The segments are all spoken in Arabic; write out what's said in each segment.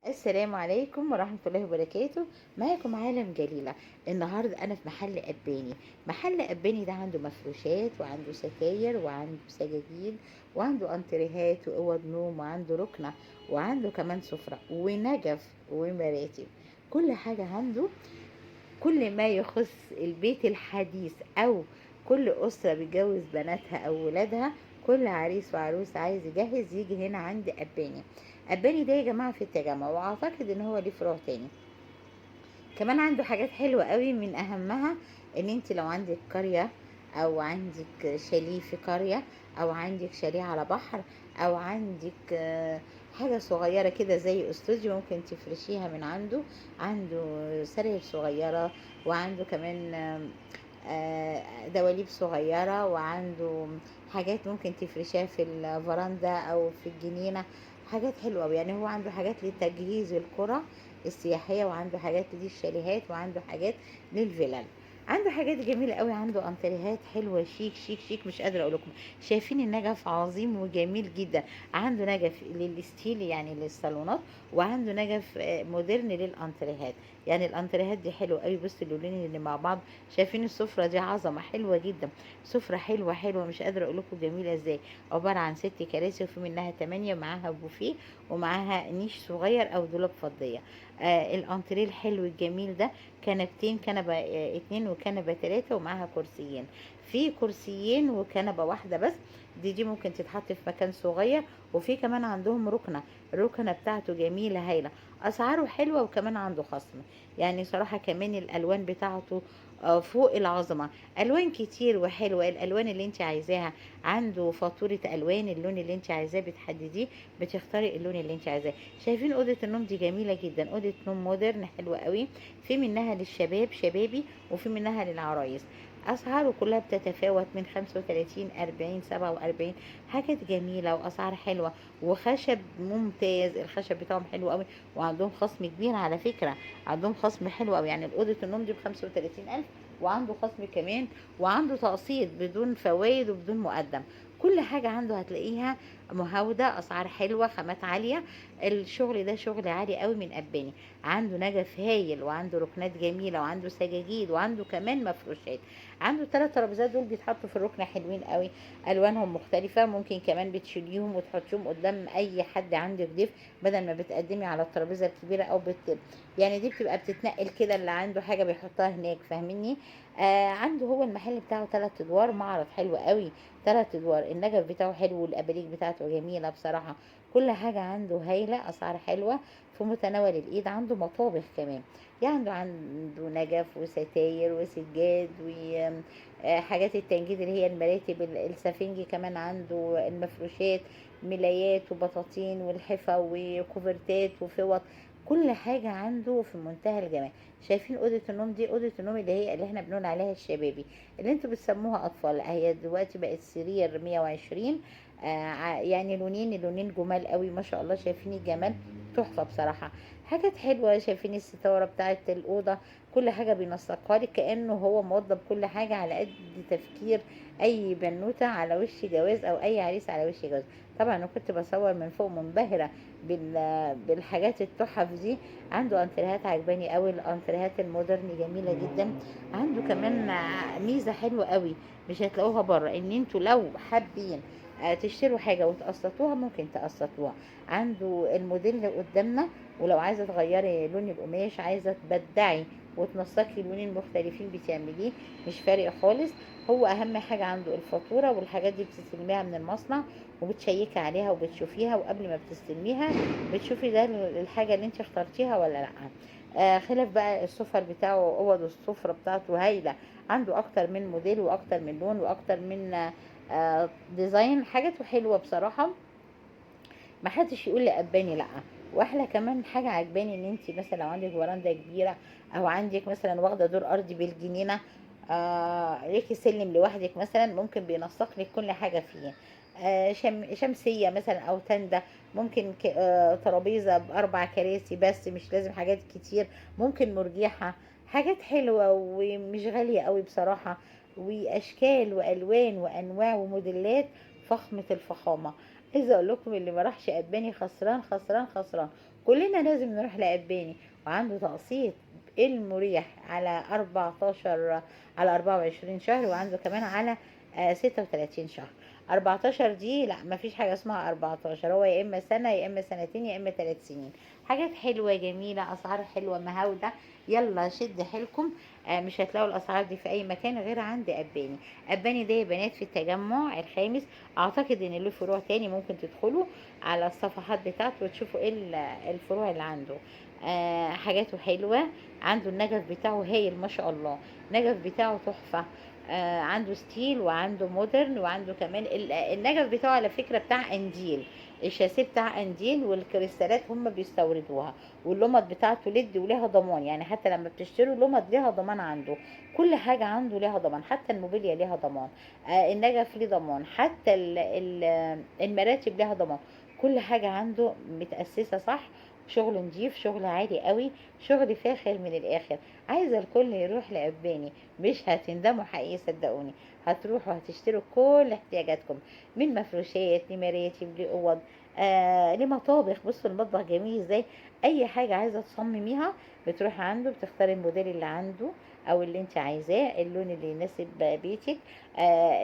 السلام عليكم ورحمة الله وبركاته. معاكم عالم جليلة. النهاردة أنا في محل أباني. محل أباني ده عنده مفروشات وعنده ستاير وعنده سجاجيد وعنده أنتريهات وأوض نوم وعنده ركنة وعنده كمان سفرة ونجف ومراتب. كل حاجة عنده، كل ما يخص البيت الحديث أو كل أسرة بتجوز بناتها أو ولادها. كل عريس وعروس عايز يجهز يجي هنا عند أباني. أباني ده يا جماعة في التجمع، وأعتقد إن هو ليه فروع تاني. كمان عنده حاجات حلوة قوي، من أهمها إن انت لو عندك قرية أو عندك شاليه في قرية أو عندك شاليه على بحر أو عندك حاجة صغيرة كده زي استوديو ممكن تفرشيها من عنده. عنده سراير صغيرة، وعنده كمان دواليب صغيرة، وعنده حاجات ممكن تفرشيها في الفرندا أو في الجنينة. حاجات حلوة أوي. يعني هو عنده حاجات لتجهيز القرى السياحية، وعنده حاجات دي الشاليهات، وعنده حاجات للفلل. عنده حاجات جميلة قوي، عنده انتريهات حلوة شيك شيك شيك، مش قادرة اقول لكم. شايفين النجف عظيم وجميل جدا. عنده نجف للستيل يعني للصالونات، وعنده نجف مودرن للانتريهات. يعني الانتريهات دي حلوة قوي. بصوا اللونين اللي مع بعض. شايفين السفرة دي عظمة حلوة جدا. سفرة حلوة حلوة، مش قادرة اقول لكم جميلة ازاي. عبارة عن 6 كراسي، وفي منها 8، ومعاها بوفيه، ومعاها نيش صغير او دولاب فضية. الانتريه الحلو الجميل ده. كنبتين، كنبة 2 وكنبة 3، ومعاها كرسيين. في كرسيين وكنبة واحدة بس. دي ممكن تتحط في مكان صغير. وفي كمان عندهم ركنة. الركنة بتاعته جميلة هايلة. اسعاره حلوة، وكمان عنده خصم. يعني صراحة كمان الالوان بتاعته فوق العظمة. الوان كتير وحلوة، الالوان اللي انت عايزاها. عنده فاتورة الوان، اللون اللي انت عايزاه بتحدديه، بتختاري اللون اللي انت عايزاه. شايفين اوضه النوم دي جميله جدا، اوضه نوم مودرن حلوه قوي. في منها للشباب شبابي، وفي منها للعرايس. اسعاره كلها بتتفاوت من 35 40 47. حاجات جميله واسعار حلوه. وخشب ممتاز، الخشب بتاعهم حلو قوي. وعندهم خصم كبير على فكره. عندهم خصم حلو قوي. يعني اوضه النوم دي ب 35,000، وعنده خصم كمان. وعنده تقسيط بدون فوائد وبدون مقدم. كل حاجة عنده هتلاقيها مهاودة، أسعار حلوة، خامات عالية. الشغل ده شغل عالي قوي من أباني. عنده نجف هايل، وعنده ركنات جميلة، وعنده سجاجيد، وعنده كمان مفروشات. عنده 3 ترابيزات، دول بيتحطوا في الركنة حلوين قوي. ألوانهم مختلفة، ممكن كمان بتشيليهم وتحطيهم قدام أي حد عندك ضيف، بدل ما بتقدمي على الترابيزة الكبيرة يعني دي بتبقى بتتنقل كده، اللي عنده حاجة بيحطها هناك، فاهميني. عنده هو المحل بتاعه 3 ادوار، معرض حلو قوي. 3 ادوار، النجف بتاعه حلو، والاباريك بتاعته جميله بصراحه. كل حاجه عنده هايله، اسعار حلوه. في متناول الايد. عنده مطابخ كمان. يعني عنده نجف وستاير وسجاد وحاجات التنجيد اللي هي المراتب السفنجي. كمان عنده المفروشات، ملايات وبطاطين والحفا وكوفرتات وفوط. كل حاجة عنده في منتهى الجمال. شايفين أوضة النوم دي؟ أوضة النوم اللي احنا بنقول عليها الشبابي، اللي انتوا بتسموها اطفال. هي دلوقتي بقت سرير 120. يعني اللونين جمال قوي ما شاء الله. شايفين الجمال؟ تحفة بصراحة. حاجات حلوة. شايفين الستارة بتاعت الأوضة؟ كل حاجة بينسقها لك، كأنه هو موضب كل حاجة على قد تفكير أي بنوتة على وش جواز، أو أي عريس على وش جواز. طبعا أنا كنت بصور من فوق منبهرة بالحاجات التحف دي. عنده انتريهات عجباني قوي، الانتريهات المودرن جميلة جدا. عنده كمان ميزة حلوة قوي، مش هتلاقوها بره. ان انتوا لو حابين تشتروا حاجة وتقسطوها، ممكن تقسطوها. عنده الموديل اللي قدامنا. ولو عايزة تغيري لون القماش، عايزة تبدعي وتنسقي لونين مختلفين، بتعمليه. مش فارق خالص. هو اهم حاجة عنده الفاتورة، والحاجات دي بتستلميها من المصنع، وبتشيكي عليها وبتشوفيها، وقبل ما بتستلميها بتشوفي ده الحاجة اللي انت اخترتيها ولا لا. خلاف بقى السفر بتاعه، اوض السفرة بتاعته هايلة. عنده اكتر من موديل، واكتر من لون، واكتر من ديزاين. حاجاته حلوة بصراحة. ما حدش يقول لي قباني لا. واحلى كمان حاجه عجباني، ان انت مثلا لو عندك فراندا كبيره، او عندك مثلا واخده دور ارضي بالجنينه، ليكي سلم لوحدك مثلا، ممكن بينسق لك كل حاجه فيه. شمسيه مثلا او تندة. ممكن ترابيزه ب4 كراسي بس، مش لازم حاجات كتير. ممكن مرجيحه. حاجات حلوه ومش غاليه قوي بصراحه. واشكال والوان وانواع وموديلات فخمه الفخامه. عايزه اقول لكم اللي ما راحش اباني خسران خسران خسران. كلنا لازم نروح لأباني. وعنده تقسيط المريح على 14، على 24 شهر، وعنده كمان على 36 شهر. 14 دي لا، مفيش حاجة اسمها 14، هو يا إما سنة يا إما سنتين يا إما 3 سنين. حاجات حلوة جميلة، أسعار حلوة مهاودة. يلا شد حيلكم. مش هتلاقوا الأسعار دي في أي مكان غير عند أباني. أباني ده يا بنات في التجمع الخامس. أعتقد إن له فروع تاني، ممكن تدخلوا على الصفحات بتاعته وتشوفوا ايه الفروع اللي عنده. حاجاته حلوة. عنده النجف بتاعه هايل ما شاء الله. النجف بتاعه تحفة. عنده ستيل وعنده مودرن، وعنده كمان النجف بتاعه على فكرة بتاع انديل. الشاسيه بتاع انديل، والكريستالات هم بيستوردوها. واللمض بتاعته لد وليها ضمان، يعني حتى لما بتشتروا لمض ليها ضمان عنده. كل حاجة عنده ليها ضمان، حتى الموبيليا ليها ضمان. النجف ليه ضمان، حتى المراتب ليها ضمان. كل حاجة عنده متأسسة صح. شغل نضيف، شغل عالي قوي، شغل فاخر من الآخر. عايزة الكل يروح لأباني، مش هتندموا حقيقي صدقوني. هتروحوا هتشتروا كل احتياجاتكم، من مفروشات لمراتب لأوض، لمطابخ. بصوا المطبخ جميل ازاي. اي حاجة عايزة تصمميها بتروح عنده، بتختاري الموديل اللي عنده او اللي انت عايزاه، اللون اللي يناسب بيتك.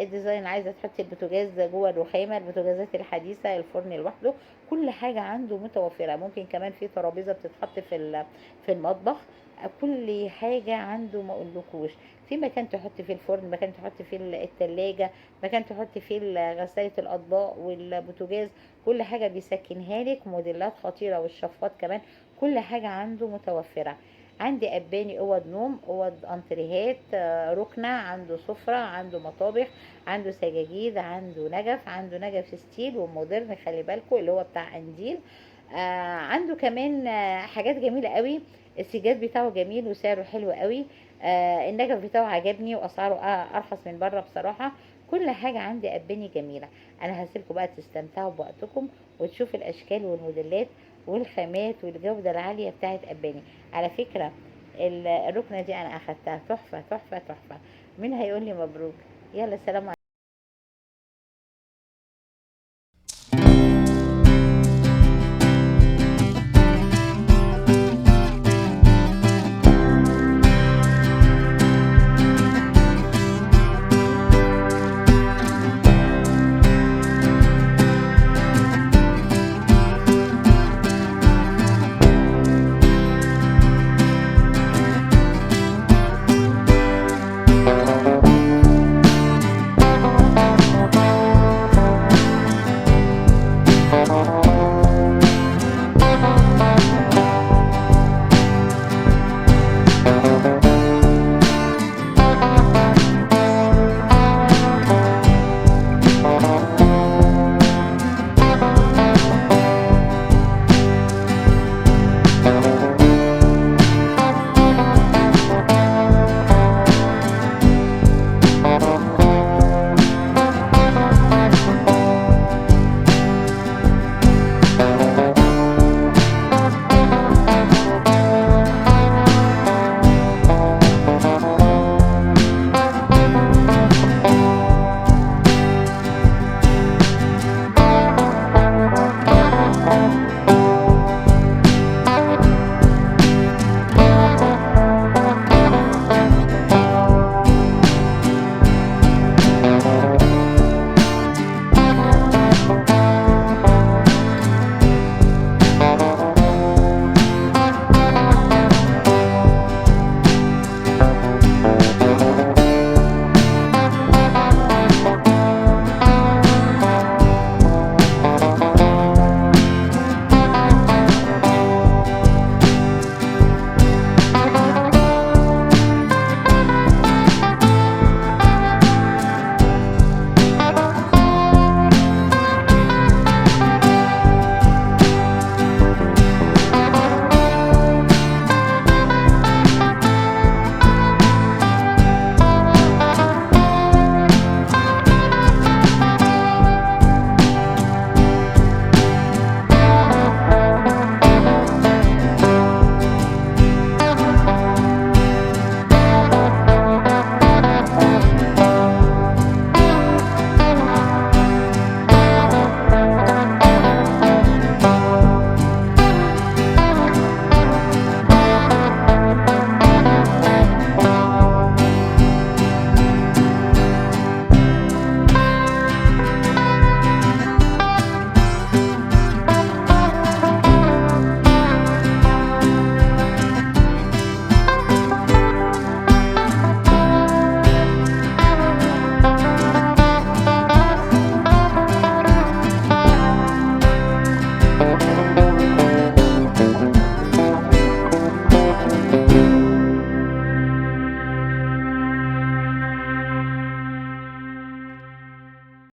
الديزاين، عايزه تحطي البوتاجاز جوه الرخامه، البوتاجازات الحديثه، الفرن لوحده. كل حاجه عنده متوفره. ممكن كمان في ترابيزه بتتحط في المطبخ. كل حاجه عنده ما اقولكوش. في مكان تحطي فيه الفرن، مكان تحطي فيه التلاجة، مكان تحطي فيه غسالة الأطباق والبوتاجاز. كل حاجة بيسكنها لك، موديلات خطيرة، والشفاط كمان. كل حاجة عنده متوفرة. عندي أباني أوض نوم، أوض أنتريهات، ركنة، عنده سفرة، عنده مطابخ، عنده سجاجيد، عنده نجف، عنده نجف ستيل ومودرن، خلي بالكم اللي هو بتاع قنديل. عنده كمان حاجات جميلة قوي. السجاد بتاعه جميل وسعره حلو قوي. النجف بتاعه عجبني، وأسعاره أرخص من بره بصراحة. كل حاجة عندي أباني جميلة. أنا هسيبكم بقى تستمتعوا بوقتكم، وتشوفوا الأشكال والموديلات والخامات والجودة العالية بتاعت أباني. على فكرة الركنة دي أنا أخدتها تحفة تحفة تحفة. مين هيقول لي مبروك؟ يلا سلام عليكم.